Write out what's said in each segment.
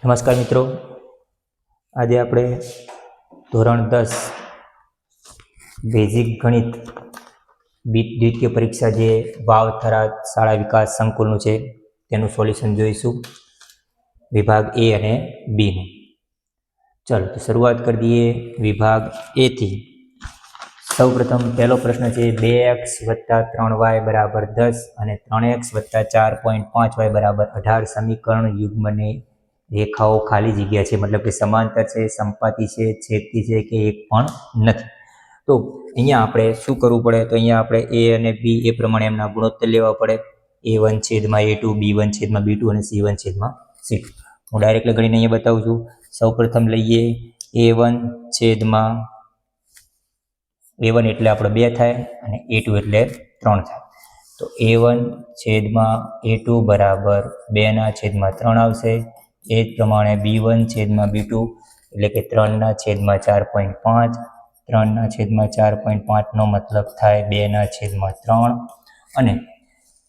નમસ્કાર મિત્રો, આજે આપણે ધોરણ 10 બેઝિક ગણિત દ્વિતીય પરીક્ષા જે વાવ થરાદ શાળા વિકાસ સંકુલનું છે તેનું સોલ્યુશન જોઈશું, વિભાગ એ અને બીનું. ચાલો તો શરૂઆત કરી દઈએ વિભાગ એ થી. સૌપ્રથમ પહેલો પ્રશ્ન છે 2x + 3y = 10 અને 3x + 4.5y = 18 સમીકરણ યુગ્મને રેખાઓ ખાલી જગ્યા છે, મતલબ કે સમાંતર છે, સંપાતી છે, છેદતી છે કે એક પણ નથી. તો અહીંયા આપણે શું કરવું પડે? તો અહીંયા આપણે a અને b એ પ્રમાણે એમના ગુણોત્તર લેવા પડે. a1/a2, b1/b2 અને c1/c2. હું ડાયરેક્ટ ગણીને અહીંયા બતાવું છું. સૌપ્રથમ લઈએ a1 એટલે આપણે 2 થાય અને a2 એટલે 3 થાય. તો a1/a2 બરાબર 2/3 આવશે. એ જ પ્રમાણે b1/b2 એટલે કે 3/4.5. 3/4.5 નો મતલબ થાય 2/3 અને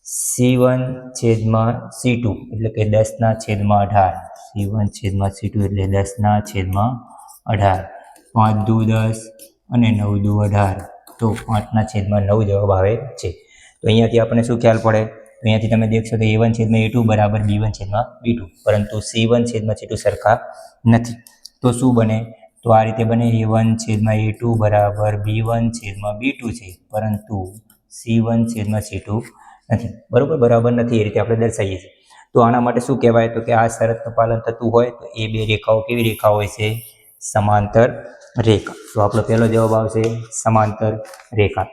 c1/c2 એટલે કે 10/18. c1/c2 એટલે 10/18. 5 દુ 10 અને 9 દુ 18. તો 5/9 જવાબ આવે છે. તો અહીંયાથી આપણને શું ખ્યાલ પડે? અહીંયાથી તમે દેખશો તો a1/a2 બરાબર b1/b2, પરંતુ c1/c2 સરખા નથી. તો શું બને? તો આ રીતે બને, a1/a2 બરાબર b1/b2 છે, પરંતુ c1/c2 નથી. બરાબર નથી, એ રીતે આપણે દર્શાવીએ છીએ. તો આના માટે શું કહેવાય? તો કે આ શરતનું પાલન થતું હોય તો એ બે રેખાઓ કેવી રેખા હોય છે? સમાંતર રેખા. તો આપણો પહેલો જવાબ આવશે સમાંતર રેખા.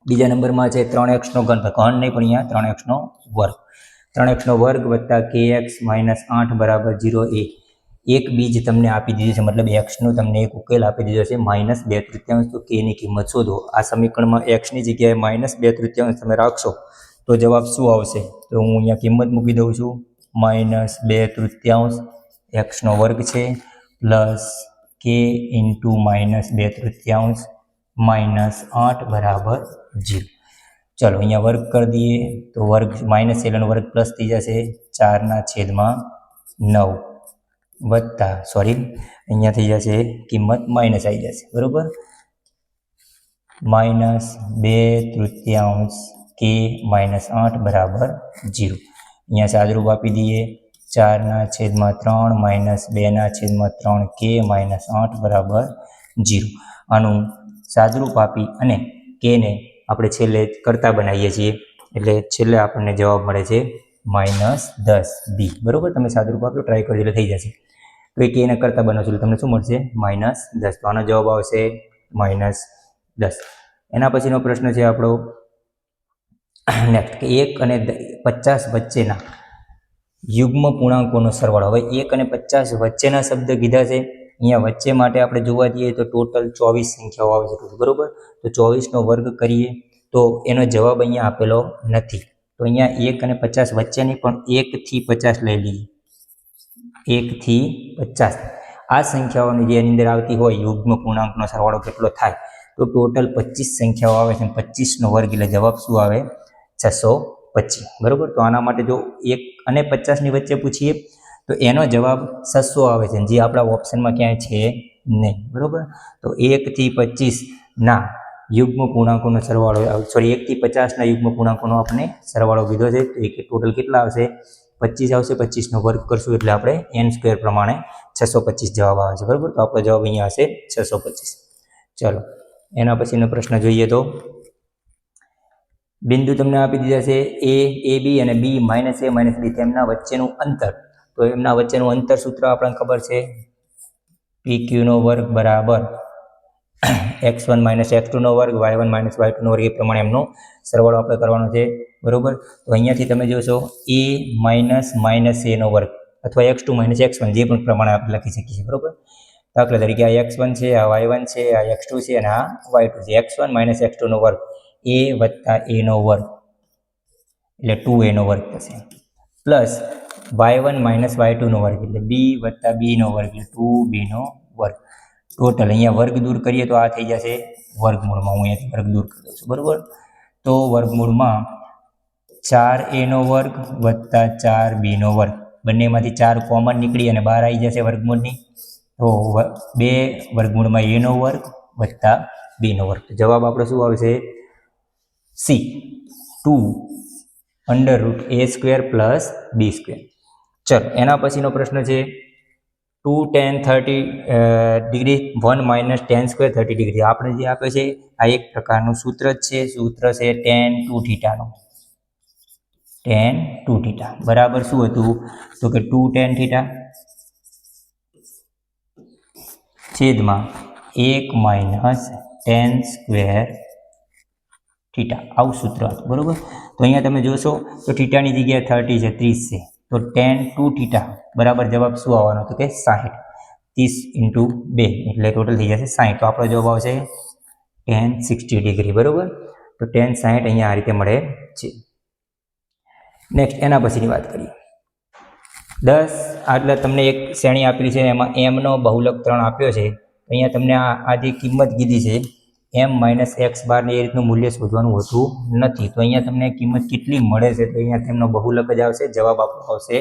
બીજા નંબરમાં છે 3x નો ઘન નહીં પણ અહીંયા 3x નો વર્ગ. 3x નો વર્ગ વત્તા kx - 8 બરાબર 0. એક બીજ તમને આપી દીધું છે, મતલબ x નો તમને એક ઉકેલ આપી દીધો છે -2/3. તો k ની કિંમત શોધો. આ સમીકરણમાં x ની જગ્યાએ -2/3 તમે રાખશો તો જવાબ શું આવશે? તો હું અહીંયા કિંમત મૂકી દઉં છું. -2/3 x નો વર્ગ છે પ્લસ k × -2/3 -8 બરાબર 0. ચલો અહીંયા વર્ગ કરી દઈએ તો વર્ગ માઇનસ એટલે વર્ગ પ્લસ થઈ જશે 4/9 વત્તા અહીંયા થઈ જશે કિંમત માઇનસ આવી જશે, બરોબર. -2/3 k -8 બરાબર 0. અહીંયા સાદુરૂપ આપી દઈએ 4/3 -2/3 k -8 બરાબર 0. આનું સાદુરૂપ આપી અને k ને આપણે છેલ્લે કરતા બનાવીએ છીએ, એટલે છેલ્લે આપણને જવાબ મળે છે -10b. બરોબર, તમે સાદુરૂપ આપો, ટ્રાય કરજો એટલે થઈ જશે. તો એ k ને કરતા બનાવશો એટલે તમને શું મળશે? -10. તો આનો જવાબ આવશે -10. એના પછીનો પ્રશ્ન છે આપણો નેક્સ્ટ, કે 1 અને 50 વચ્ચેના યુગ્મ પૂર્ણાંકોનો સરવાળો. હવે 1 અને 50 વચ્ચેના શબ્દ કીધા છે. અહીંયા વચ્ચે માટે આપણે જોવા જઈએ તો ટોટલ 24 સંખ્યાઓ આવે છે, બરોબર. તો 24 નો વર્ગ કરીએ તો એનો જવાબ અહીંયા આપેલો નથી. તો અહીંયા 1 અને 50 વચ્ચેની પણ 1 થી 50 લઈ લઈએ. 1 થી 50 આ સંખ્યાઓની જે એની અંદર આવતી હોય યુગ્મ પૂર્ણાંકનો સરવાળો કેટલો થાય? તો ટોટલ 25 સંખ્યાઓ આવે છે. 25 નો વર્ગ એટલે જવાબ શું આવે? 625. બરોબર. તો આના માટે જો 1 અને 50 ની વચ્ચે પૂછીએ તો એનો જવાબ 600 આવે છે, જે આપણા ઓપ્શનમાં ક્યાંય છે નહીં, બરોબર. તો 1 થી 25 ના યુગ્મ પૂર્ણાંકોનો સરવાળો 1 થી 50 ના યુગ્મ પૂર્ણાંકોનો આપણે સરવાળો કીધો છે. તો એ ટોટલ કેટલા આવશે? 25 આવશે. 25 નો વર્ગ કરશું એટલે આપણે n² પ્રમાણે 625 જવાબ આવે છે, બરોબર. તો આપણો જવાબ અહીંયા હશે 625. ચલો એના પછીનો પ્રશ્ન જોઈએ તો બિંદુ તમને આપી દીધા છે a b અને b - a - b, તેમના વચ્ચેનું અંતર. તો એમના વચ્ચેનું અંતર સૂત્ર આપણને ખબર છે, pq નો વર્ગ બરાબર x1 - x2 નો વર્ગ, y1 - y2 નો વર્ગ. એ પ્રમાણે એમનો સરવાળો આપણે કરવાનો છે, બરોબર. તો અહીંયાથી તમે જોશો a - a નો વર્ગ અથવા x2 - x1 જે પણ પ્રમાણે આપણે લખી શકીએ છીએ, બરોબર. દાખલા તરીકે આ x1 છે, આ y1 છે, આ x2 છે અને આ y2 છે. x1 - x2 નો વર્ગ a વત્તા a નો વર્ગ એટલે 2a નો વર્ગ થશે, પ્લસ y1 - y2 નો વર્ગ એટલે b વત્તા b નો વર્ગ એટલે 2b નો વર્ગ. ટોટલ અહીંયા વર્ગ દૂર કરીએ તો આ થઈ જશે વર્ગમૂળમાં. હું અહીંયાથી વર્ગ દૂર કરી દઉં છું, બરોબર. તો વર્ગમૂળમાં 4a નો વર્ગ વત્તા 4b નો વર્ગ બંનેમાંથી 4 કોમન નીકળી અને બહાર આવી જશે વર્ગમૂળની. તો 2 વર્ગમૂળમાં a નો વર્ગ વત્તા b નો વર્ગ. જવાબ આપણો શું આવશે? C 2√a² plus b². ચલો એના પછીનો પ્રશ્ન છે 2 tan 30 degree 1 minus tan square 30 degree. આપણે જે આપે છે આ એક પ્રકારનું સૂત્ર જ છે. સૂત્ર છે tan 2θ નું. tan 2θ બરાબર શું હતું? તો કે 2 tan θ છેદમાં 1 માઇનસ tan સ્ક્વેર θ. આવું સૂત્ર હતું બરોબર. તો અહીંયા તમે જોશો તો θની જગ્યાએ 30 છે, 30 છે. તો tan 2θ બરાબર જવાબ શું આવવાનો? તો કે 60. 30 × 2 એટલે ટોટલ થઈ જશે 60. તો આપણો જવાબ આવશે tan 60 ડિગ્રી બરોબર. તો tan 60 અહીંયા આ રીતે મળે છે. નેક્સ્ટ એના પછીની વાત કરીએ. 10 આટલા તમને એક શ્રેણી આપેલી છે, એમાં m નો બહુલક 3 આપ્યો છે. અહીંયા તમને આ જે કિંમત કીધી છે m - x બાર ને એ રીતનું મૂલ્ય શોધવાનું હોતું નથી. તો અહીંયા તમને કિંમત કેટલી મળે છે? તો અહીંયા તેમનો બહુલક જ આવશે. જવાબ આપણો આવશે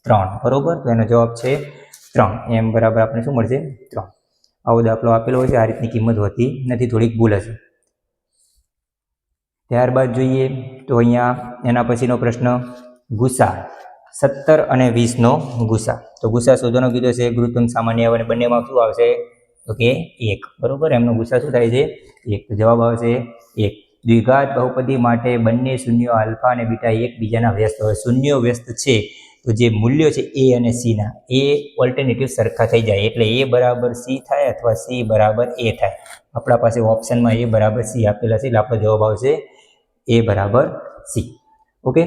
3 બરોબર. તો એનો જવાબ છે 3. m બરાબર આપણે શું મળશે? 3. આવો દાખલો આપેલો હોય છે. આ રીતની કિંમત હોતી નથી, થોડીક ભૂલ હશે. ત્યારબાદ જોઈએ તો અહીંયા એના પછીનો પ્રશ્ન ગુસા 17 અને 20 નો ગુસા. તો ગુસા શોધવાનો કીધો છે. ગુરુત્તમ સામાન્ય અને બંનેમાં શું આવશે? તો કે 1 બરોબર. એમનો ગુસા શું થાય છે? 1. તો જવાબ આવશે 1. દ્વિઘાત બહુપદી માટે બંને શૂન્યો આલ્ફા અને બીટા એકબીજાના વ્યસ્ત હોય. શૂન્યો વ્યસ્ત છે તો જે મૂલ્યો છે a અને c ના એ ઓલ્ટરનેટિવ સરખા થઈ જાય. એટલે a બરાબર c થાય અથવા c બરાબર a થાય. આપણા પાસે ઓપ્શનમાં a બરાબર c આપેલા છે એટલે આપણો જવાબ આવશે a બરાબર c. ઓકે.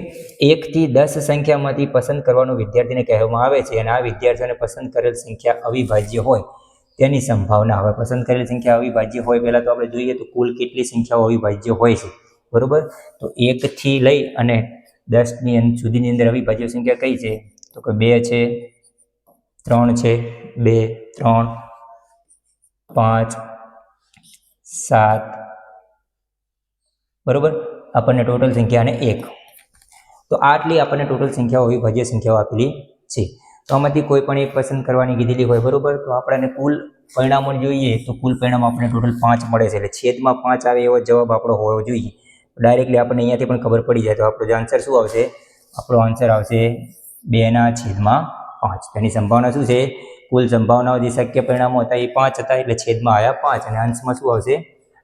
1 થી 10 સંખ્યામાંથી પસંદ કરવાનું વિદ્યાર્થીને કહેવામાં આવે છે અને આ વિદ્યાર્થીઓને પસંદ કરેલ સંખ્યા અવિભાજ્ય હોય તેની સંભાવના. હવે પસંદ કરેલી સંખ્યા અવિભાજ્ય હોય પહેલાં તો આપણે જોઈએ તો કુલ કેટલી સંખ્યાઓ અવિભાજ્ય હોય છે બરોબર. તો 1 થી લઈ અને 10 સુધીની અંદર અવિભાજ્ય સંખ્યા કઈ છે? તો કે 2 છે, 3 છે, 2, 3, 5, 7 બરોબર. આપણને ટોટલ સંખ્યા અને 1. તો આટલી આપણને ટોટલ સંખ્યાઓ અવિભાજ્ય સંખ્યાઓ આપેલી છે. તો આમાંથી કોઈ પણ એક પસંદ કરવાની કીધેલી હોય બરોબર. તો આપણને કુલ પરિણામો જોઈએ તો કુલ પરિણામ આપણને ટોટલ 5 મળે છે. એટલે છેદમાં 5 આવે એવો જવાબ આપણો હોવો જોઈએ. ડાયરેક્ટલી આપણને અહીંયાથી પણ ખબર પડી જાય. તો આપણો આન્સર શું આવશે? આપણો આન્સર આવશે 2/5. તેની સંભાવના શું છે? કુલ સંભાવનાઓ જે શક્ય પરિણામો હતા એ 5 હતા. એટલે છેદમાં આવ્યા 5 અને અંશમાં શું આવશે?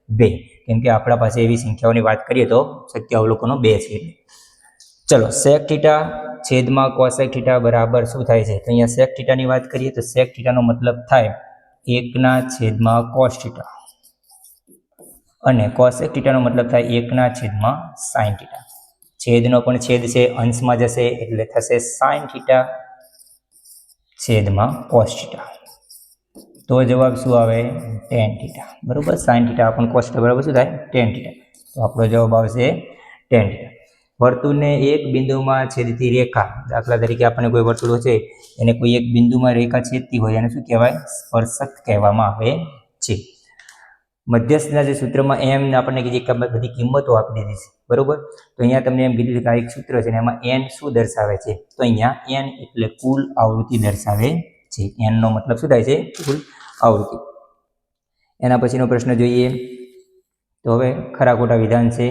2. કેમ કે આપણા પાસે એવી સંખ્યાઓની વાત કરીએ તો શક્ય અવલોકનો 2 છે. ચલો sec θ છેદમાં cosec θ બરાબર શું થાય છે? તો અહીંયા sec θ ની વાત કરીએ તો sec θ નો મતલબ થાય 1/cos θ અને cosec θ નો મતલબ થાય 1/sin θ. છેદનો પણ છેદ છે, અંશમાં જશે એટલે થશે sin θ છેદમાં cos θ. તો જવાબ શું આવે? tan θ બરોબર. sin θ પણ cos θ બરાબર શું થાય? tan θ. તો આપણો જવાબ આવશે tan θ. વર્તુળને એક બિંદુમાં છેદતી રેખા. દાખલા તરીકે આપણને કોઈ વર્તુળ છે એને કોઈ એક બિંદુમાં રેખા છેદતી હોય એને શું કહેવાય? સ્પર્શક કહેવામાં આવે છે. મધ્યસ્થના જે સૂત્રમાં m આપણને કીધી બધી કિંમતો આપી દીધી છે બરોબર. તો અહીંયા તમને એમ કીધું છે કે આ એક સૂત્ર છે અને એમાં n શું દર્શાવે છે? તો અહીંયા n એટલે કુલ આવૃત્તિ દર્શાવે છે. n નો મતલબ શું થાય છે? કુલ આવૃત્તિ. એના પછીનો પ્રશ્ન જોઈએ તો હવે ખરા ખોટા વિધાન છે.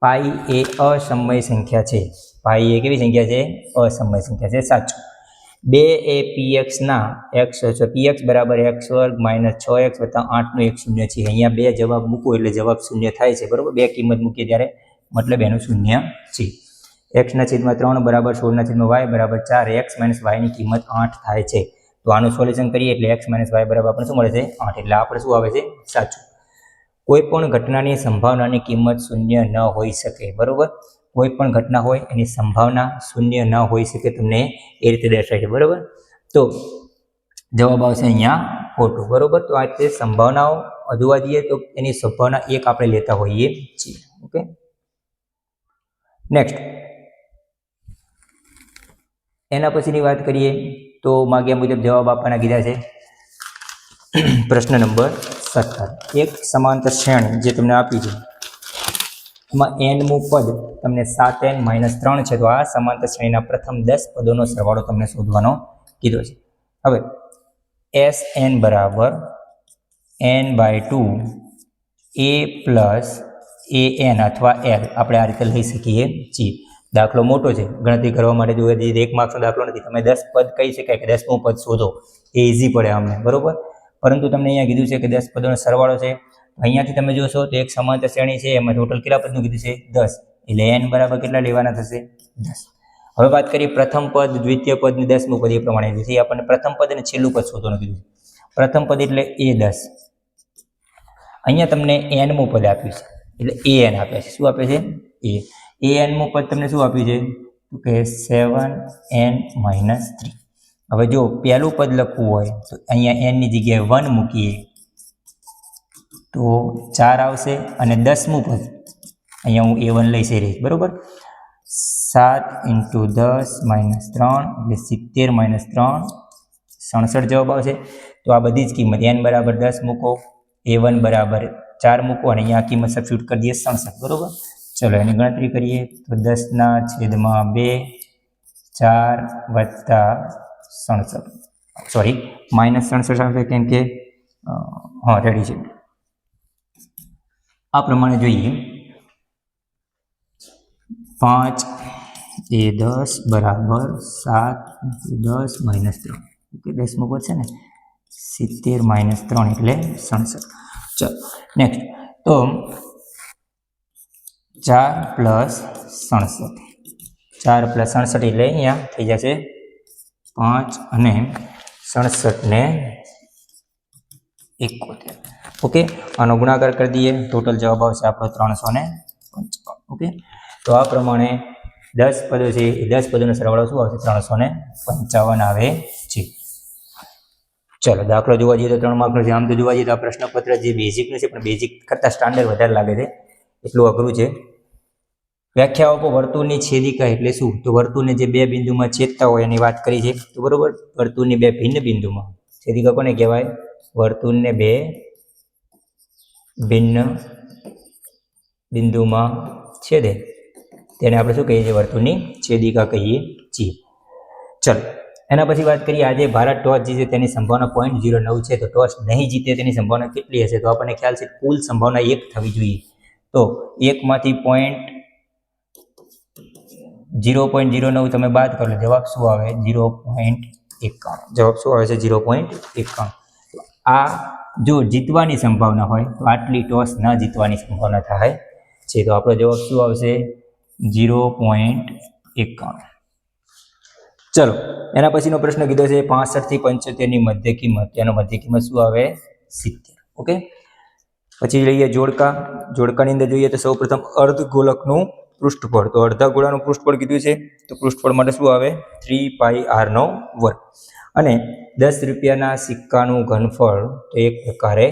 પાઈ એ અસમય સંખ્યા છે. પાઈ એ કેવી સંખ્યા છે? અસમય સંખ્યા છે. સાચું. 2 એ px ના x px બરાબર x² - 6x + 8 નો એક શૂન્ય છે. અહીંયા 2 જવાબ મૂકો એટલે જવાબ શૂન્ય થાય છે બરોબર. 2 કિંમત મૂકીએ ત્યારે મતલબ એનું શૂન્ય છે. x/3 બરાબર 16/y બરાબર 4. x - y ની કિંમત 8 થાય છે. તો આનું સોલ્યુશન કરીએ એટલે x - y બરાબર આપણને શું મળે છે? 8. એટલે આપણે શું આવે છે? સાચું. કોઈ પણ ઘટનાની સંભાવનાની કિંમત શૂન્ય ન હોઈ શકે બરોબર. કોઈ પણ ઘટના હોય એની સંભાવના શૂન્ય ન હોઈ શકે. તમને એ રીતે દર્શાય છે બરોબર. તો જવાબ આવશે અહીંયા ખોટું બરોબર. તો આ રીતે સંભાવનાઓ જોવા જઈએ તો એની સંભાવના 1 આપણે લેતા હોઈએ છીએ. ઓકે. નેક્સ્ટ એના પછીની વાત કરીએ તો માગ્યા મુજબ જવાબ આપવાના કીધા છે. પ્રશ્ન નંબર 17. એક સમાંતર શ્રેણી જે તમને આપી છે એમાં nમું પદ તમને 7n-3 છે. તો આ સમાંતર શ્રેણીના પ્રથમ 10 પદોનો સરવાળો તમને શોધવાનો કીધો છે. હવે Sn બરાબર n/2 a પ્લસ an અથવા l આપણે આ રીતે લઈ શકીએ છીએ. દાખલો મોટો છે, ગણતરી કરવા માટે જોઈએ 1 માર્ક્સનો દાખલો નથી. તમે 10 પદ કહી શકાય કે 10મું પદ શોધો, એ ઇઝી પડે અમને, બરોબર. પરંતુ તમને અહીંયા કીધું છે કે 10 પદોનો સરવાળો છે. અહીંયાથી તમે જોશો તો એક સમાંતર શ્રેણી છે, એમાં ટોટલ કેટલા પદનું કીધું છે? 10. એટલે n બરાબર કેટલા લેવાના થશે? 10. હવે વાત કરીએ પ્રથમ પદ, દ્વિતીય પદ ને 10મું પદ. એ પ્રમાણે છે આપણને પ્રથમ પદ અને છેલ્લું પદ શોધવાનું કીધું છે. પ્રથમ પદ એટલે a10. અહીંયા તમને nમું પદ આપ્યું છે, એટલે an આપ્યા છે. શું આપે છે? anમું પદ તમને શું આપ્યું છે? તો કે 7n-3. હવે જો પહેલું પદ લખવું હોય તો અહીંયા n ની જગ્યાએ 1 મૂકીએ તો 4 આવશે. અને 10મું પદ અહીંયા હું a1 લઈશ, બરોબર. 7 × 10 - 3 એટલે 70 - 3 67 જવાબ આવશે. તો આ બધી જ કિંમત n બરાબર 10 મૂકો, a1 બરાબર 4 મૂકો અને અહીંયા કિંમત સબસ્ટિટ્યુટ કરી દઈએ 67, બરોબર. ચલો એની ગણતરી કરીએ તો 10/2 4 વત્તા 67, સોરી -67 આવશે, કેમ કે રેડી છે. આ પ્રમાણે જોઈએ 5a10 બરાબર 7 × 10 - 3. ઓકે, 10મું પદ છે ને 70 - 3 એટલે 67. ચલો નેક્સ્ટ. તો 4 + 67, 4 + 67 એટલે અહીંયા થઈ જશે 5 અને 67 ને 71. ઓકે, આનો ગુણાકાર કરી દઈએ, ટોટલ જવાબ આવશે આપણો 355. ઓકે, તો આ પ્રમાણે 10 પદો છે, એ 10 પદોનો સરવાળો શું આવશે? 355 આવે છે. ચલો દાખલો જોવા જઈએ તો 3 માર્કનો છે. આમ તો જોવા જઈએ તો આ પ્રશ્નપત્ર જે બેઝિકનું છે, પણ બેઝિક કરતાં સ્ટાન્ડર્ડ વધારે લાગે છે, એટલું અઘરું છે. વ્યાખ્યા આપો. વર્તુળની છેદિકા એટલે શું? તો વર્તુળને જે બે બિંદુમાં છેદતા હોય એની વાત કરી છે, તો બરોબર. વર્તુળની બે ભિન્ન બિંદુમાં છેદિકા કોને કહેવાય? વર્તુળને બે ભિન્ન બિંદુમાં છેદે તેને આપણે શું કહીએ છીએ? વર્તુળની છેદિકા કહીએ છીએ. ચલો એના પછી વાત કરીએ, આજે ભારત ટોસ જીતે તેની સંભાવના 0.09 છે. તો ટોસ નહીં જીતે તેની સંભાવના કેટલી હશે? તો આપણને ખ્યાલ છે કુલ સંભાવના 1 થવી જોઈએ. તો 1માંથી 0.09 તમે બાદ કરો, જવાબ શું આવે? 0.51. જવાબ શું આવે છે? 0.51. આ જો જીતવાની સંભાવના હોય તો આટલી ટોસ ન જીતવાની સંભાવના થાય છે. તો આપણો જવાબ શું આવશે? 0.51. ચલો એના પછીનો પ્રશ્ન કીધો છે 65 થી 75 ની મધ્ય કિંમત. તેનો મધ્ય કિંમત શું આવે? 70. ઓકે, પછી લઈએ જોડકા. જોડકાની અંદર જોઈએ તો સૌપ્રથમ અર્ધગોલકનું પૃષ્ઠફળ. તો અડધા ગોળાનું પૃષ્ઠફળ કીધું છે, તો પૃષ્ઠફળ માટે શું આવે? 3πr². અને 10 રૂપિયાના સિક્કાનું ઘનફળ તો એક પ્રકારે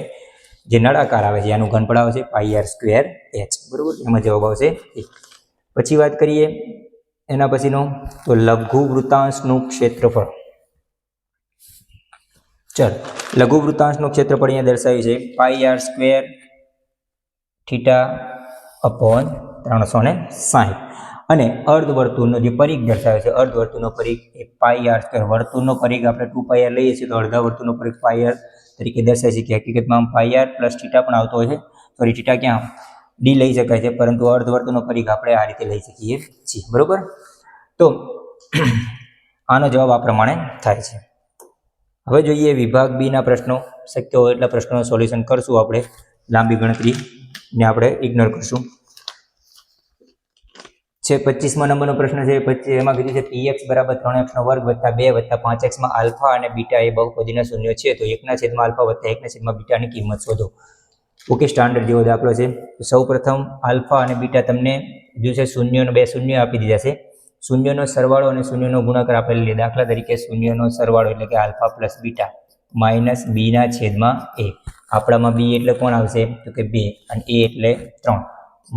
જે નળાકાર આવે છે એનું ઘનફળ આવે છે πr²h, બરોબર. એમાં જવાબ આવશે 1. પછી વાત કરીએ એના પછીનો તો લઘુ વૃત્તાંશનું ક્ષેત્રફળ. ચલ લઘુ વૃત્તાંશનું ક્ષેત્રફળ અહીંયા દર્શાવ્યું છે πr²θ/360. અને અર્ધવર્તુળનો જે પરિઘ દર્શાવે છે, અર્ધવર્તુળનો પરિઘ એ πr². વર્તુળનો પરિઘ આપણે 2πr લઈએ છીએ, તો અડધા વર્તુળનો પરિઘ πr તરીકે દર્શાવી શકીએ. હકીકતમાં πr + θ પણ આવતો હોય છે. સોરી, θ ક્યાં d લઈ શકાય છે, પરંતુ અર્ધવર્તુળનો પરિઘ આપણે આ રીતે લઈ શકીએ છીએ, બરોબર. તો આનો જવાબ આ પ્રમાણે થાય છે. હવે જોઈએ વિભાગ બી ના પ્રશ્નો. શક્ય હોય એટલા પ્રશ્નોનું સોલ્યુશન કરશું આપણે. લાંબી ગણતરીને આપણે ઇગ્નોર કરશું. 25મા નંબરનો પ્રશ્ન છે. એમાં કીધું છે px = 3x² + 2 + 5x માં આલ્ફા અને બીટા એ બહુપદીના શૂન્ય છે. તો 1/α + 1/β ની કિંમત શોધો. ઓકે, સ્ટાન્ડર્ડ જેવો દાખલો છે. સૌ પ્રથમ આલ્ફા અને બીટા તમને કીધું છે 0 અને 2 શૂન્ય આપી દીધા છે. શૂન્યનો સરવાળો અને શૂન્યનો ગુણાકાર આપણે લઈએ. દાખલા તરીકે શૂન્યનો સરવાળો એટલે કે આલ્ફા + બીટા -b/a. આપણામાં b એટલે કોણ આવશે? તો કે 2 અને a એટલે 3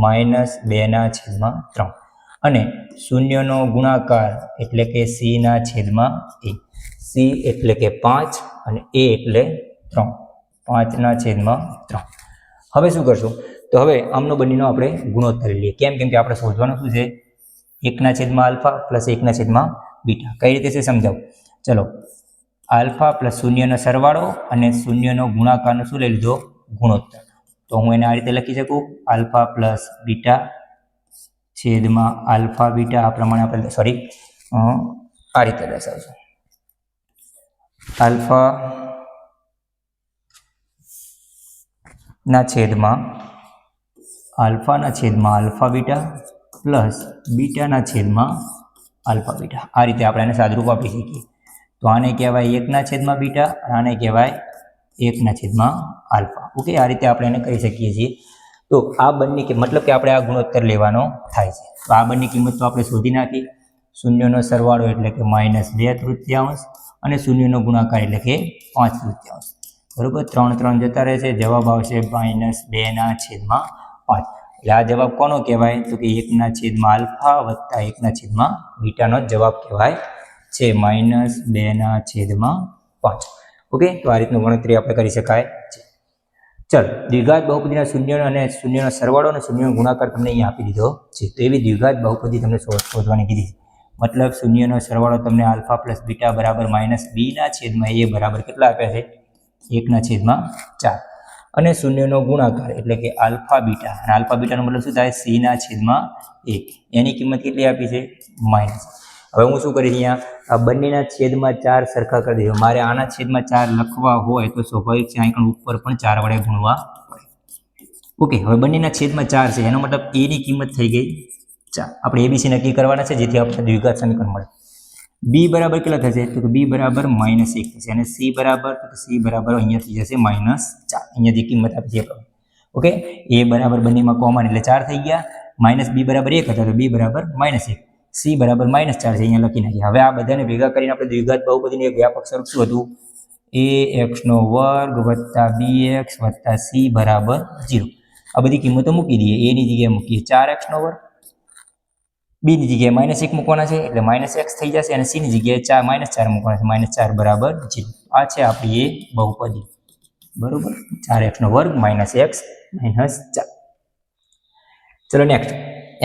-2/3. અને શૂન્યનો ગુણાકાર એટલે કે c/a. c એટલે કે 5 અને a એટલે 3 5/3. હવે શું કરશું? તો હવે આમનો બંનેનો આપણે ગુણોત્તર લઈએ. કેમ કે આપણે શોધવાનું શું છે? 1/α પ્લસ 1/β. કઈ રીતે છે સમજાવું. ચલો, આલ્ફા પ્લસ શૂન્યનો સરવાળો અને શૂન્યનો ગુણાકારનો શું લઈ લીધો? ગુણોત્તર. તો હું એને આ રીતે લખી શકું, આલ્ફા પ્લસ બીટા છેદમાં આલ્ફા બીટા. આ પ્રમાણે આપણે આ રીતે દર્શાવશું. આલ્ફા ના છેદમાં આલ્ફા બીટા પ્લસ બીટાના છેદમાં આલ્ફા બીટા. આ રીતે આપણે એને સાદુરૂપ આપી શકીએ. તો આને કહેવાય 1/β અને આને કહેવાય 1/α. ઓકે, આ રીતે આપણે એને કહી શકીએ છીએ. તો આ બંને મતલબ કે આપણે આ ગુણોત્તર લેવાનો થાય છે. તો આ બંને કિંમત તો આપણે શોધી નાખી. શૂન્યનો સરવાળો એટલે કે -2/3 અને શૂન્યનો ગુણાકાર એટલે કે 5/3. બરોબર, 3 3 જતા રહેશે. જવાબ આવશે -2/5. એટલે આ જવાબ કોનો કહેવાય? તો કે 1/α વત્તા 1/β નો જવાબ કહેવાય છે -2/5. ઓકે, તો આ રીતનું ગણતરી આપણે કરી શકાય છે. ચલો, દ્વિઘાત બહુપદીના શૂન્ય અને શૂન્યનો સરવાળો અને શૂન્યનો ગુણાકાર તમને અહીંયા આપી દીધો છે. તો એવી દ્વિઘાત બહુપદી તમને શોધવાની કીધી છે. મતલબ શૂન્યનો સરવાળો તમને આલ્ફા પ્લસ બીટા બરાબર -b/a બરાબર કેટલા આપ્યા છે? 1/4. અને શૂન્યનો ગુણાકાર એટલે કે આલ્ફા બીટા, અને આલ્ફા બીટાનો મતલબ શું થાય? c/a. એની કિંમત કેટલી આપી છે? માઇનસ. હવે હું શું કરીશ? અહીંયા આ બંનેના છેદમાં 4 સરખા કરી દઈશું. મારે આના છેદમાં 4 લખવા હોય તો સ્વાભાવિક છે અહીં ઉપર પણ 4 વડે ગુણવા પડે. ઓકે, હવે બંનેના છેદમાં 4 છે, એનો મતલબ a ની કિંમત થઈ ગઈ 4. આપણે abc નક્કી કરવાના છે જેથી આપણે દ્વિઘાત સમીકરણ મળે. b બરાબર કેટલા થશે? તો કે b બરાબર -1 થશે. અને c બરાબર અહીંયા થઈ જશે -4. અહીંયા જે કિંમત આપી છે. ઓકે, a બરાબર બંનેમાં કોમન એટલે 4 થઈ ગયા. -b બરાબર 1 હતા તો b બરાબર -1. c બરાબર -4 છે, અહીંયા લખી નાખીએ. હવે આ બધાને ભેગા કરીને આપણે દ્વિઘાત બહુપદીનું એક વ્યાપક સ્વરૂપ શું હતું? ax² વત્તા bx વત્તા c બરાબર 0. આ બધી કિંમતો મૂકી દઈએ. a ની જગ્યાએ મૂકીએ 4x², b ની જગ્યાએ -1 મૂકવાના છે એટલે -x થઈ જશે, અને c ની જગ્યાએ -4 મૂકવાના છે, -4 બરાબર 0. આ છે આપણી એ બહુપદી. બરોબર, 4x² -x -4. ચલો નેક્સ્ટ,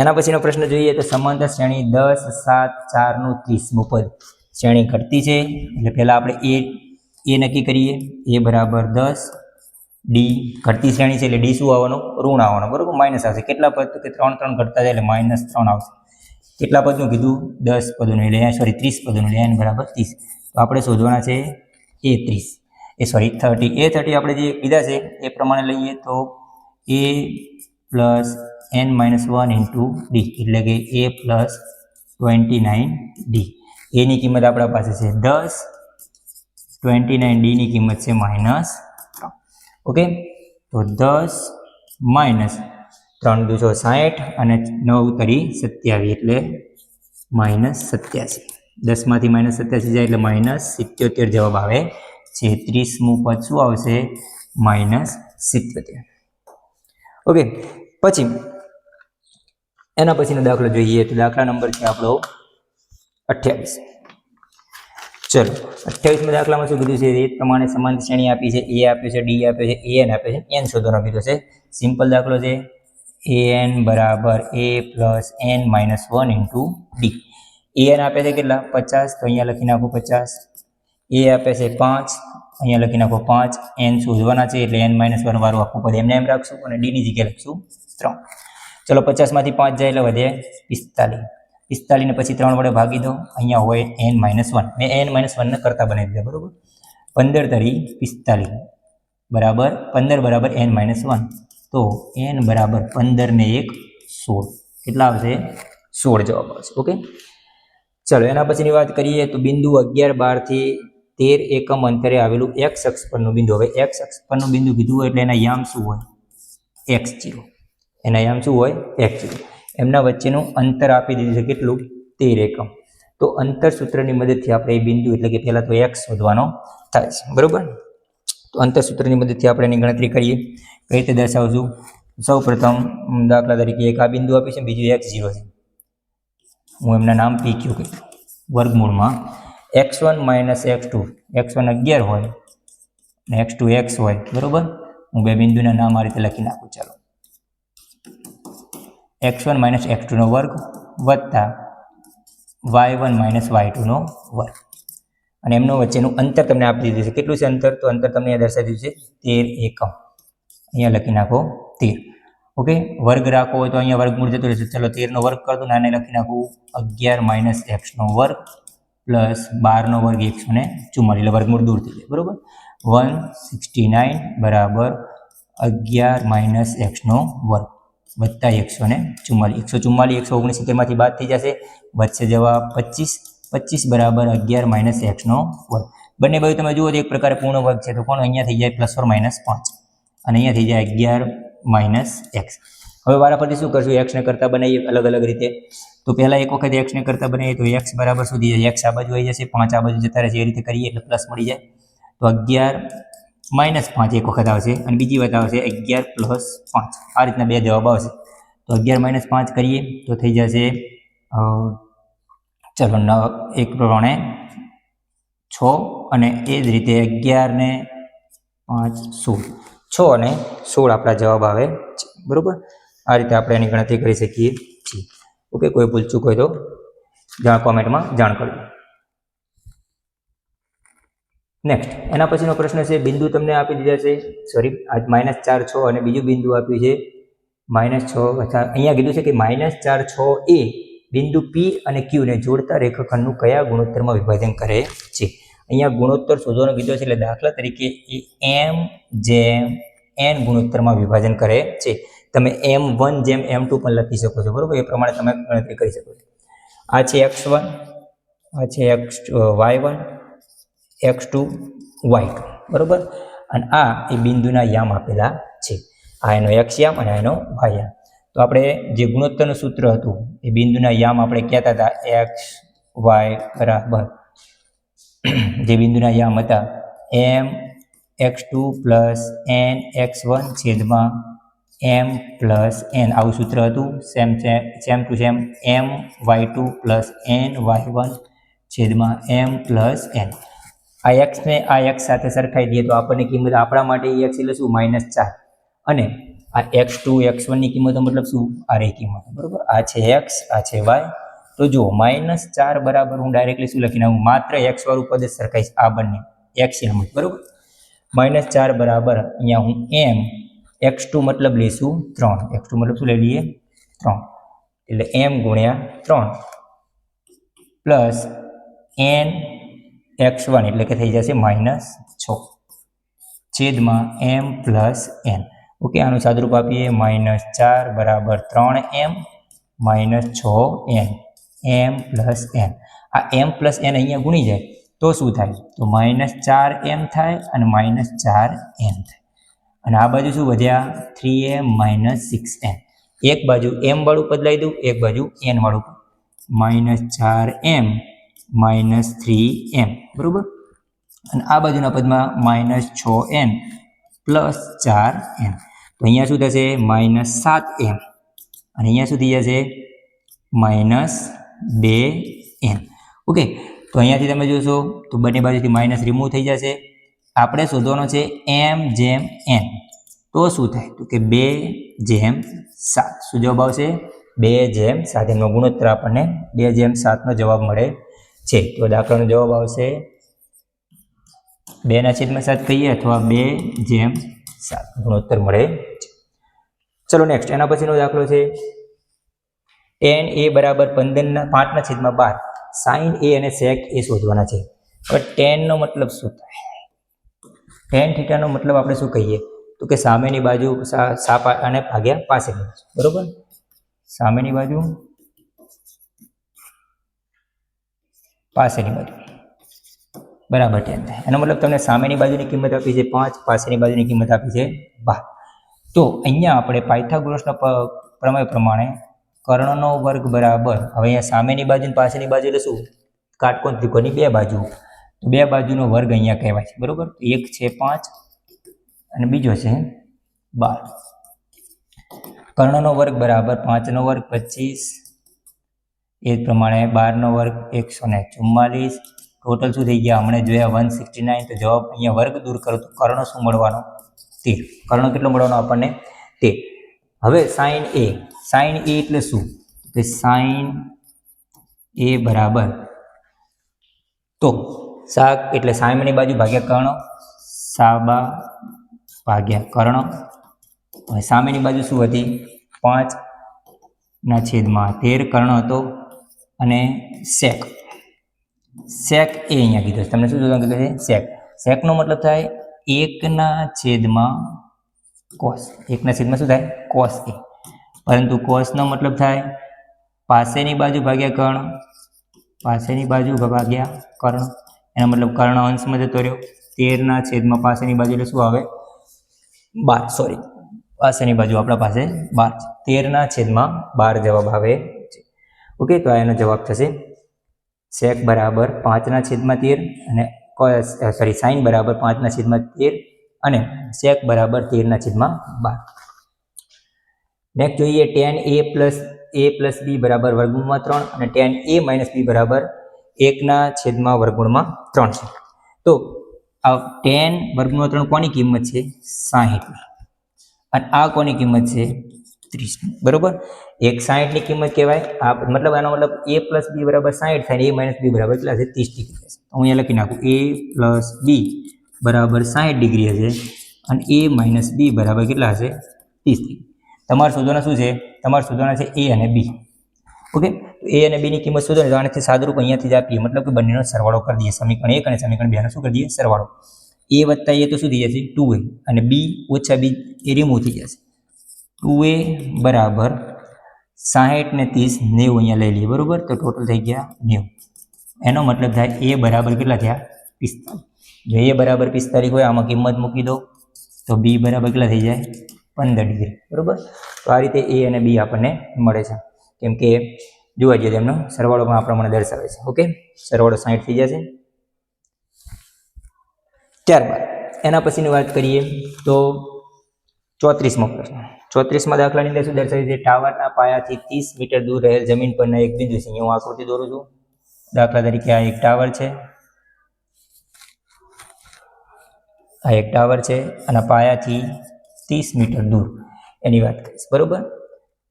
એના પછીનો પ્રશ્ન જોઈએ તો સમાંતર શ્રેણી 10 7 4 નું 30મું પદ. શ્રેણી ઘટતી છે એટલે પહેલા આપણે a નક્કી કરીએ. a બરાબર 10. d ઘટતી શ્રેણી છે એટલે d શું આવવાનું? ઋણ આવવાનું. બરોબર, માઇનસ આવશે. કેટલા પદ? તો કે 3 3 ઘટતા જાય એટલે -3 આવશે. કેટલા પદનું કીધું? 10 પદનું, એટલે 30 પદનું, એટલે n બરાબર 30. તો આપણે શોધવાના છે a30 આપણે જે કીધા છે એ પ્રમાણે લઈએ તો a plus n-1 into d એટલે કે a પ્લસ 29d. એની કિંમત આપણા પાસે છે 10, 29d ની કિંમત છે -3. ઓકે, તો 10 -3 × 2 = 60 અને 9 × 3 = 27 એટલે -87. 10 માંથી -87 જાય એટલે -77 જવાબ આવે છે. 30મું પદ શું આવશે? -77. ઓકે, પછી એના પછીનો દાખલો જોઈએ તો દાખલા નંબર છે આપણો 28. ચલો, 28માં દાખલામાં શું કીધું છે? એ પ્રમાણે સમાન શ્રેણી આપી છે. a આપ્યો છે, d આપ્યો છે, an આપ્યો છે, n શોધવાનો કીધો છે. સિમ્પલ દાખલો છે. an બરાબર a plus n-1 into d. an આપે છે કેટલા? 50. તો અહીંયા લખી નાખો 50. a આપે છે 5. અહીંયા લખી નાખો 5. n શોધવાના છે એટલે n-1 વાળું આખું પદ એમને એમ રાખશું અને d ની જગ્યાએ લખશું 3. ચલો, 50 માંથી 5 જાય એટલે વધે 45. 45 ને પછી 3 વડે ભાગી દો. અહીંયા હોય n-1. મેં n-1 ને કરતા બનાવી દીધા. બરોબર, 15 × 45 બરાબર 15 બરાબર n-1. તો n બરાબર 15 ને 1 16. કેટલા આવશે? 16 જવાબ આવશે. ઓકે, ચલો એના પછીની વાત કરીએ તો બિંદુ 11 12 થી 13 એકમ અંતરે આવેલું x અક્ષ પરનું બિંદુ. હવે x અક્ષ પરનું બિંદુ કીધું હોય એટલે એના યામ શું હોય? x0. એના યામ શું હોય? x0. એમના વચ્ચેનું અંતર આપી દીધું છે કેટલું? 13 એકમ. તો અંતર સૂત્રની મદદથી આપણે એ બિંદુ એટલે કે પહેલા તો x શોધવાનો થાય છે. બરોબર, તો અંતર સૂત્રની મદદથી આપણે એની ગણતરી કરીએ. કઈ રીતે દર્શાવશું? સૌ પ્રથમ દાખલા તરીકે એક આ બિંદુ આપી છે, બીજું x0 છે. હું એમના નામ pq કહી વર્ગમૂળમાં x1 - x2. x1 11 હોય અને x2 x હોય. બરોબર, હું બે બિંદુના નામ આ રીતે લખી નાખું. ચાલો, x1 માઇનસ x2નો વર્ગ વત્તા y1 માઇનસ y2નો વર્ગ. અને એમનો વચ્ચેનું અંતર તમને આપી દીધું છે. કેટલું છે અંતર? તો અંતર તમને અહીંયા દર્શાવી દીધું છે 13 એકમ. અહીંયા લખી નાખો 13. ઓકે, વર્ગ રાખવો હોય તો અહીંયા વર્ગમૂળ જતું રહેશે. ચલો 13નો વર્ગ કરી દો, નાને લખી નાખું 11 માઇનસ x નો વર્ગ પ્લસ 12નો વર્ગ 144, એટલે વર્ગમૂળ દૂર થઈ જાય. બરોબર, 169 બરાબર 11 માઇનસ x નો વર્ગ વત્તા 144. 144 169માંથી બાદ થઈ જશે, વચ્ચે જવાબ 25 બરાબર 11 માઇનસ x નો વર્ગ. બંને બાજુ તમે જુઓ તો એક પ્રકારે પૂર્ણ વર્ગ છે, તો કોણ અહીંયા થઈ જાય +or -5 અને અહીંયા થઈ જાય 11 માઇનસ x. હવે વારાફરતી શું કરશું? x ને કરતા બનાવીએ અલગ અલગ રીતે. તો પહેલા એક વખત x ને કરતા બનાવીએ તો x બરાબર શું થઈ જાય? x આ બાજુ આવી જશે, 5 આ બાજુ જતા રહેશે. એ રીતે કરીએ એટલે પ્લસ મળી જાય. તો 11 માઇનસ 5 એક વખત આવશે અને બીજી વખત આવશે 11 પ્લસ 5. આ રીતના બે જવાબ આવશે. તો 11 માઇનસ 5 કરીએ તો થઈ જશે ચલો એક પ્રમાણે 6 અને એ જ રીતે 11 ને 5 16. 6 અને 16 આપણા જવાબ આવે છે. બરોબર, આ રીતે આપણે એની ગણતરી કરી શકીએ છીએ. ઓકે, કોઈ ભૂલચૂક હોય તો કોમેન્ટમાં જાણ કરજો. નેક્સ્ટ એના પછીનો પ્રશ્ન છે, બિંદુ તમને આપી દીધા છે, સોરી -4 6 અને બીજું બિંદુ આપ્યું છે -6. અહીંયા કીધું છે કે -4 6 એ બિંદુ P અને Q ને જોડતા રેખાખંડનું કયા ગુણોત્તરમાં વિભાજન કરે છે? અહીંયા ગુણોત્તર શોધવાનો કીધો છે, એટલે દાખલા તરીકે એ m/n ગુણોત્તરમાં વિભાજન કરે છે. તમે m1/m2 પણ લખી શકો છો. બરોબર, એ પ્રમાણે તમે ગણતરી કરી શકો છો. આ છે x1, આ છે y1, x2, y2. બરોબર, અને આ એ બિંદુના યામ આપેલા છે. આ એનો x યામ અને એનો y યામ. તો આપણે જે ગુણોત્તરનું સૂત્ર હતું એ બિંદુના યામ આપણે કહેતા હતા x y બરાબર જે બિંદુના યામ હતા m x2 plus n x1 છેદમાં m પ્લસ n, આવું સૂત્ર હતું. Same to same m y2 plus n y1 છેદમાં m પ્લસ n. આ x ને આ x સાથે સરખાઈ દઈએ તો આપણને કિંમત આપણા માટે x એટલે શું? -4. અને આ x2 x1 ની કિંમતનો મતલબ શું? આ રે કિંમત. બરોબર, આ છે x, આ છે y. તો જુઓ -4 બરાબર હું ડાયરેક્ટલી શું લખી નાખું? માત્ર x વાળું પદ જ સરખાઈશ, આ બંને x એમ જ. બરોબર, -4 બરાબર અહીંયા હું m x2 મતલબ લઈશું 3. x2 મતલબ શું લઈ લઈએ? 3. એટલે m ગુણ્યા 3 પ્લસ n x1 એટલે કે થઈ જશે -6 છેદમાં m પ્લસ n. ઓકે, આનું સાદુરૂપ આપીએ -4 બરાબર 3m -6n m plus n. આ m પ્લસ n અહીંયા ગુણી જાય તો શું થાય? તો -4m થાય અને -4n થાય. અને આ બાજુ શું વધ્યા? 3m -6n. એક બાજુ m વાળું પદ લઈ દઉં, એક બાજુ n વાળું પદ. -4m -3m. બરોબર, અને આ બાજુના પદમાં -6n પ્લસ 4n. તો અહીંયા શું થશે? -7m અને અહીંયા શું થઈ જશે? -2n. ઓકે, તો અહીંયાથી તમે જોશો તો બંને બાજુથી માઇનસ રિમૂવ થઈ જશે. આપણે શોધવાનો છે m/n. તો શું થાય? તો કે 2/7. શું જવાબ આવશે? 2/7. એમનો ગુણોત્તર આપણને 2/7 નો જવાબ મળે છે. તો દાખલાનો જવાબ આવશે 2/7 કહીએ અથવા 2/7 ગુણોત્તર મળે છે. ચલો નેક્સ્ટ એના પછીનો દાખલો છે tan a બરાબર 5/12 sin a અને sec a શોધવાના છે. હવે tan નો મતલબ શું થાય? tan θ નો મતલબ આપણે શું કહીએ? તો કે સામેની બાજુ અને ભાગ્યા પાસેની બાજુ. બરોબર, સામેની બાજુ પાસેની બાજુ બરાબર tan થાય. એનો મતલબ તમને સામેની બાજુની કિંમત આપી છે 5, પાસેની બાજુની કિંમત આપી છે 12. તો અહીંયા આપણે પાયથાગોરસના પ્રમેય પ્રમાણે કર્ણનો વર્ગ બરાબર, હવે અહીંયા સામેની બાજુ અને પાસેની બાજુ એટલે શું? કાટકોણ ત્રિકોણની બે બાજુ. તો બે બાજુનો વર્ગ અહીંયા કહેવાય છે. બરોબર, એક છે 5 અને બીજો છે 12. કર્ણનો વર્ગ બરાબર 5નો વર્ગ 25, એ જ પ્રમાણે 12નો વર્ગ 144. ટોટલ શું થઈ ગયા? હમણાં જોયા 169. તો જવાબ અહીંયા વર્ગ દૂર કરો તો કર્ણ શું મળવાનો? 13. કર્ણ કેટલો મળવાનો આપણને? 13. હવે sin a સાઇન એ એટલે શું? કે સાઇન એ બરાબર, તો શાક એટલે સામેની બાજુ ભાગ્યા કર્ણ, સાબા ભાગ્યા કર્ણ. હવે સામેની બાજુ શું હતી? 5/13 કર્ણ હતો, અને સેક સેક એ અહીંયા કીધું છે. તમને શું જોવાનું કીધું છે? સેક. સેકનો મતલબ થાય 1/cos. 1/શું થાય? cos એ. પરંતુ cosનો મતલબ થાય પાસેની બાજુ ભાગ્યા કર્ણ, પાસેની બાજુ ભાગ્યા કર્ણ. એનો મતલબ કર્ણ અંશમાં જતો રહ્યો. 13/, પાસેની બાજુ એટલે શું આવે? 12. સોરી, પાસેની બાજુ આપણા પાસે 12 છે. 13/12 જવાબ આવે છે. ઓકે, તો આ એનો જવાબ થશે. સેક બરાબર 5/13 અને સાઇન બરાબર 5/13 અને સેક બરાબર 13/12. નેક્સ્ટ જોઈએ tan a plus b બરાબર વર્ગમૂળમાં 3 અને tan a minus b બરાબર 1/3 છે. તો આ tan વર્ગમૂળમાં 3 કોની કિંમત છે? 60. અને આ કોની કિંમત છે? 30. બરોબર, એક 60 ની કિંમત કહેવાય. આ મતલબ આનો મતલબ a plus b બરાબર 60 થાય, a minus b બરાબર કેટલા છે? 30 ડિગ્રી હશે. હું અહીંયા લખી નાખું a plus b બરાબર 60 ડિગ્રી હશે અને a minus b બરાબર કેટલા હશે? 30 ડિગ્રી. તમારે શોધવાના શું છે? તમારે શોધવાના છે a અને b. ઓકે, તો a અને b ની કિંમત શોધો ને તો આનાથી સાદુરૂપ અહીંયાથી જ આપીએ, મતલબ કે બંનેનો સરવાળો કરી દઈએ. સમીકરણ 1 અને સમીકરણ 2 નો શું કરી દઈએ? સરવાળો. a વત્તા a તો શું થઈ જશે? 2a અને b ઓછા b એ રિમૂવ થઈ જશે. 2a બરાબર 60 ને 30 90 અહીંયા લઈ લઈએ. બરોબર, તો ટોટલ થઈ ગયા 90. એનો મતલબ થાય a બરાબર કેટલા થયા? 45. જો a બરાબર 45 હોય, આમાં કિંમત મૂકી દો તો b બરાબર કેટલા થઈ જાય? 15 ડિગ્રી. બરોબર, તો આ રીતે a અને b આપણને મળે છે. કેમ કે જોવા જઈએ તેમનો સરવાળો પણ આ પ્રમાણે દર્શાવે છે. ઓકે, સરવાળો 60 થઈ જશે. ત્યારબાદ એના પછીની વાત કરીએ તો 34મો પ્રશ્ન. 34મા દાખલાની અંદર શું દર્શાવ્યું છે? ટાવરના પાયાથી 30 મીટર દૂર રહેલ જમીન પરના એક બિંદુ છે. હું આકૃતિ દોરું છું. દાખલા તરીકે આ એક ટાવર છે, આ એક ટાવર છે અને પાયાથી 30 મીટર દૂર એની વાત કરીશ. બરોબર,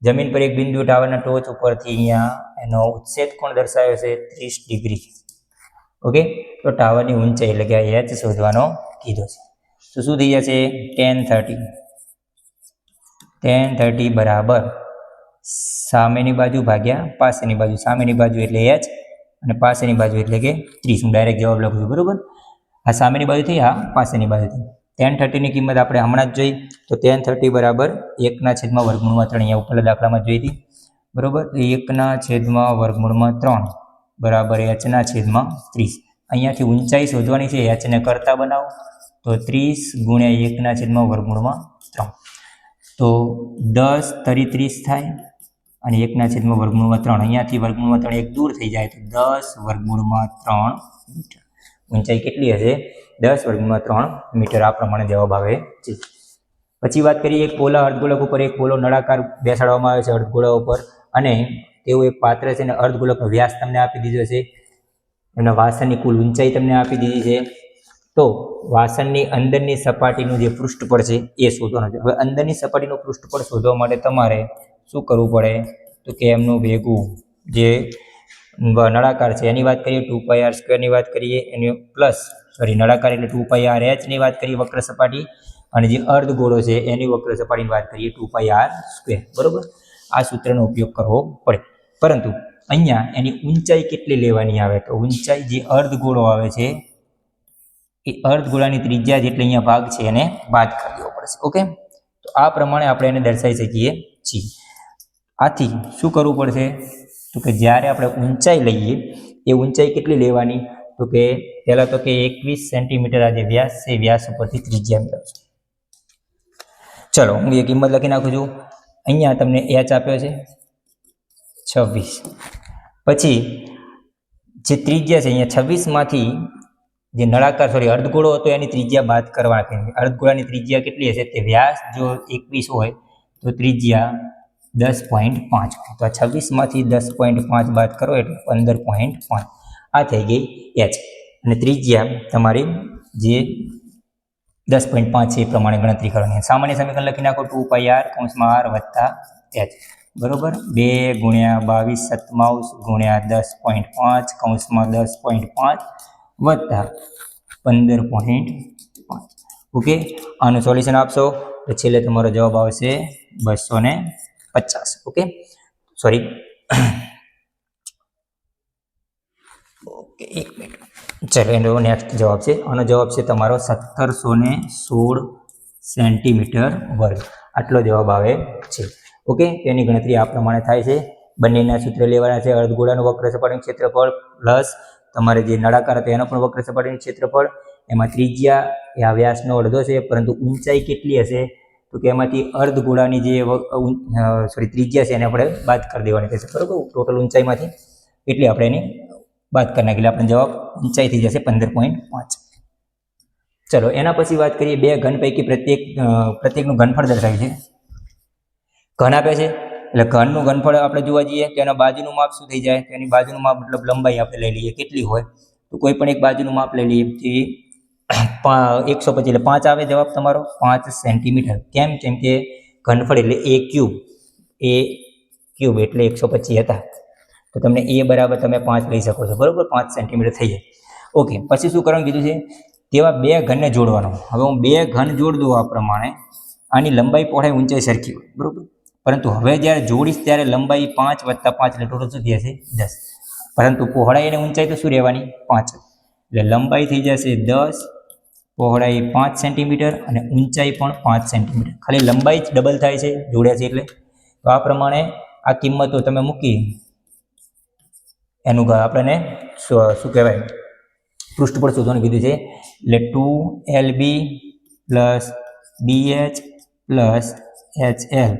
જમીન પર એક બિંદુ ટાવરના ટોચ ઉપરથી અહીંયા એનો ઉચ્છેદ કોણ દર્શાવ્યો છે? 30 ડિગ્રી. ઓકે, તો ટાવરની ઊંચાઈ એટલે કે h શોધવાનો કીધો છે. તો શું થઈ જશે? tan 30 બરાબર સામેની બાજુ ભાગ્યા પાસેની બાજુ. સામેની બાજુ એટલે h અને પાસેની બાજુ એટલે કે 30. હું ડાયરેક્ટ જવાબ લખું છું. બરોબર, આ સામેની બાજુ થઈ, આ પાસેની બાજુ થઈ. tan 30 ની કિંમત આપણે હમણાં જ જોઈ, તો tan 30 બરાબર 1/3 અહીંયા ઉપરના દાખલામાં જોઈ હતી. બરોબર, 1/3 બરાબર h/30. અહીંયાથી ઊંચાઈ શોધવાની છે, h ને કરતા બનાવો તો 30 ગુણ્યા 1/3. તો 10 તરી 30 થાય અને 1/3. અહીંયાથી √3 એક દૂર થઈ જાય તો 10√3 મીટર. ઊંચાઈ કેટલી હશે? 10√3 મીટર. આ પ્રમાણે જવાબ આવે છે. પછી વાત કરીએ એક પોલા અર્ધગોળક ઉપર એક પોલો નળાકાર બેસાડવામાં આવે છે અર્ધગોળા ઉપર, અને તેવું એક પાત્ર છે અને અર્ધગોળકનો વ્યાસ તમને આપી દીધો છે. એમના વાસણની કુલ ઊંચાઈ તમને આપી દીધી છે. તો વાસણની અંદરની સપાટીનું જે પૃષ્ઠફળ છે એ શોધવાનું છે. હવે અંદરની સપાટીનું પૃષ્ઠફળ શોધવા માટે તમારે શું કરવું પડે? તો કે એમનું ભેગું જે નળાકાર છે એની વાત કરીએ, 2πr² ની વાત કરીએ, એની પ્લસ નળાકાર એટલે 2πrh ની વાત કરીએ વક્ર સપાટી, અને જે અર્ધગોળો છે એની વક્ર સપાટીની વાત કરીએ 2πr². બરોબર, આ સૂત્રનો ઉપયોગ કરવો પડે. પરંતુ અહીંયા એની ઊંચાઈ કેટલી લેવાની આવે? તો ઊંચાઈ જે અર્ધગોળો આવે છે એ અર્ધગોળાની ત્રિજ્યા જેટલી અહીંયા ભાગ છે એને બાદ કરી દેવો પડશે. ઓકે, તો આ પ્રમાણે આપણે એને દર્શાવી શકીએ છીએ. આથી શું કરવું પડશે? તો કે જ્યારે આપણે ઊંચાઈ લઈએ એ ઊંચાઈ કેટલી લેવાની? તો કે પહેલાં તો કે 21 સેન્ટીમીટર આ જે વ્યાસ છે, વ્યાસ ઉપરથી ત્રિજ્યા મેળવશું. ચલો, હું એ કિંમત લખી નાખું છું. અહીંયા તમને h આપ્યો છે 26. પછી જે ત્રિજ્યા છે અહીંયા 26માંથી જે નળાકાર અર્ધગોળો હતો એની ત્રિજ્યા બાદ કરવાની. અર્ધગોળાની ત્રિજ્યા કેટલી હશે? તે વ્યાસ જો 21 હોય તો ત્રિજ્યા 10.5. તો આ 26માંથી 10.5 બાદ કરો એટલે 15.5. આ થઈ ગઈ h, અને ત્રિજ્યા તમારી જે 10.5 છે એ પ્રમાણે ગણતરી કરવાની. સામાન્ય સમીકરણ લખી નાખો 2πr (r + h). બરોબર 2 ગુણ્યા 22 સત્તાઉસ ગુણ્યા 10.5 કૌંસમાં 10.5 વત્તા 15.5. ઓકે, આનું સોલ્યુશન આપશો તો છેલ્લે તમારો જવાબ આવશે 250. Okay, sorry okay, 1 minute. ચલો એનો નેક્સ્ટ જવાબ છે. આનો જવાબ છે તમારો 1716 સેન્ટીમીટર વર્ગ. આટલો જવાબ આવે છે. ઓકે, તેની ગણતરી આ પ્રમાણે થાય છે. બંનેના સૂત્ર લેવાના છે. અર્ધગોળાનું વક્ર સપાટીનું ક્ષેત્રફળ પ્લસ તમારે જે નળાકાર હતો એનો પણ વક્ર સપાટીનું ક્ષેત્રફળ, એમાં ત્રિજ્યા એ આ વ્યાસનો અડધો છે, પરંતુ ઊંચાઈ કેટલી હશે તો કે એમાંથી અર્ધગોળાની જે ત્રિજ્યા છે એને આપણે બાદ કરી દેવાની થશે. બરોબર, ટોટલ ઊંચાઈમાંથી એટલી આપણે એની બાદ કરી નાખી એટલે આપણે જવાબ ઊંચાઈ થઈ જશે 15.5. ચલો એના પછી વાત કરીએ. બે ઘન પૈકી પ્રત્યેકનું ઘનફળ દર્શાવ્યું છે. ઘન આપે છે એટલે ઘનનું ઘનફળ આપણે જોવા જઈએ તો એના બાજુનું માપ શું થઈ જાય? એની બાજુનું માપ મતલબ લંબાઈ આપણે લઈ લઈએ કેટલી હોય તો કોઈ પણ એક બાજુનું માપ લઈ લઈએ. 125 એટલે 5 આવે જવાબ તમારો 5 સેન્ટીમીટર. કેમ? કેમ કે ઘનફળ એટલે a ક્યુબ એટલે 125 હતા તો તમને a બરાબર તમે 5 લઈ શકો છો. બરોબર, 5 સેન્ટીમીટર થઈ જાય. ઓકે, પછી શું કરવાનું કીધું છે? તેવા બે ઘનને જોડવાનો. હવે હું બે ઘન જોડ દઉં આ પ્રમાણે. આની લંબાઈ પહોળાઈ ઊંચાઈ સરખી હોય. બરોબર, પરંતુ હવે જ્યારે જોડીશ ત્યારે લંબાઈ 5 + 5 એટલે ટોટલ શું થશે? 10. પરંતુ પહોળાઈ અને ઊંચાઈ તો શું રહેવાની? 5. એટલે લંબાઈ થઈ જશે 10, પહોળાઈ 5 સેન્ટીમીટર અને ઊંચાઈ પણ 5 સેન્ટીમીટર. ખાલી લંબાઈ જ ડબલ થાય છે જોડ્યા છે એટલે. તો આ પ્રમાણે આ કિંમતો તમે મૂકી એનું આપણને શું કહેવાય પૃષ્ઠફળ શોધવાનું કીધું છે. એટલે 2LB + BH + HL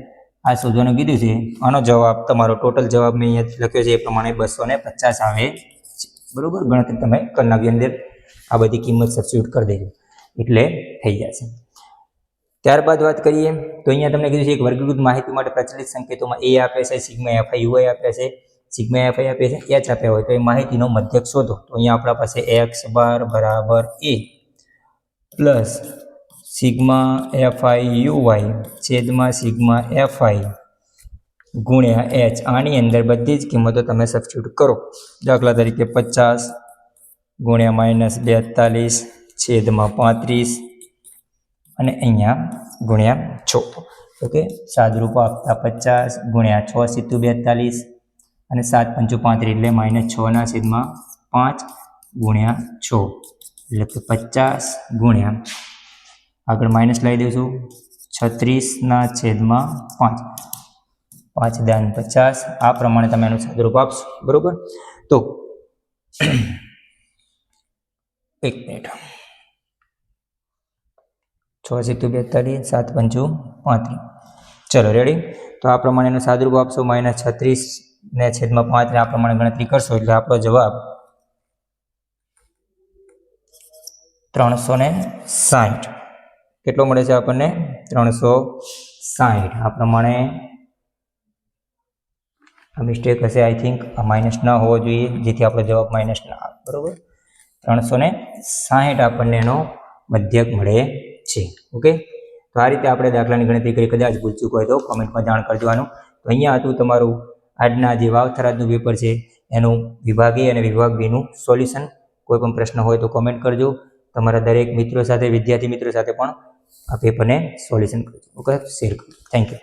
આ શોધવાનું કીધું છે. આનો જવાબ તમારો ટોટલ જવાબ મેં અહીંયા લખ્યો છે એ પ્રમાણે 250 આવે છે. બરોબર, ગણતરી તમે કરી નાખી, અંદર આ બધી કિંમત સબસ્ટિટ્યુટ કરી દેજો એટલે થઈ જશે. ત્યારબાદ વાત કરીએ તો અહીંયા તમને કીધું છે એક વર્ગીકૃત માહિતી માટે પ્રચલિત સંકેતોમાં a આપે છે, સિગ્મા fi ui આપે છે, સિગ્મા fi આપે છે, h આપ્યા હોય તો એ માહિતીનો મધ્યક શોધો. તો અહીંયા આપણા પાસે x બાર બરાબર a plus sigma fi ui છેદમાં સિગ્મા fi ગુણ્યા h. આની અંદર બધી જ કિંમતો તમે સબસ્ટિટ્યુટ કરો. દાખલા તરીકે 50 ગુણ્યા -42 છેદમાં 35 અને અહીંયા ગુણ્યા 6. ઓકે, સાદરૂપો આપતા 50 ગુણ્યા 6 × 42 અને 7 × 35 એટલે -6/5 ગુણ્યા 6 એટલે કે 50 ગુણ્યા આગળ માઇનસ લઈ દઈશું 36/5 5 × 50. આ પ્રમાણે તમે એનું સાદુરૂપ આપશો. બરોબર, તો 1 મિનિટ 6 × 42 7 × 35. ચલો રેડી. તો આ પ્રમાણે એનું સાદુરૂપ આપશો. -36/5 આ પ્રમાણે ગણતરી કરશો એટલે આપણો જવાબ 360 કેટલો મળે છે આપણને? 360. આ પ્રમાણે આ મિસ્ટેક હશે આઈ થિંક. આ માઇનસ ન હોવો જોઈએ જેથી આપણો જવાબ માઇનસ ના આવે. બરોબર, 360 આપણને એનો મધ્યક મળે છે. ઓકે, તો આ રીતે આપણે દાખલાની ગણતરી કરી. કદાચ ભૂલચૂક હોય તો કોમેન્ટમાં જાણ કરજોવાનું. તો અહીંયા હતું તમારું આજના જે વાવથરાજનું પેપર છે એનું વિભાગ A અને વિભાગ B નું સોલ્યુશન. કોઈ પણ પ્રશ્ન હોય તો કોમેન્ટ કરજો. તમારા દરેક મિત્રો સાથે, વિદ્યાર્થી મિત્રો સાથે પણ આ પેપરને સોલ્યુશન કરજો. ઓકે, શેર કરજો. Thank you.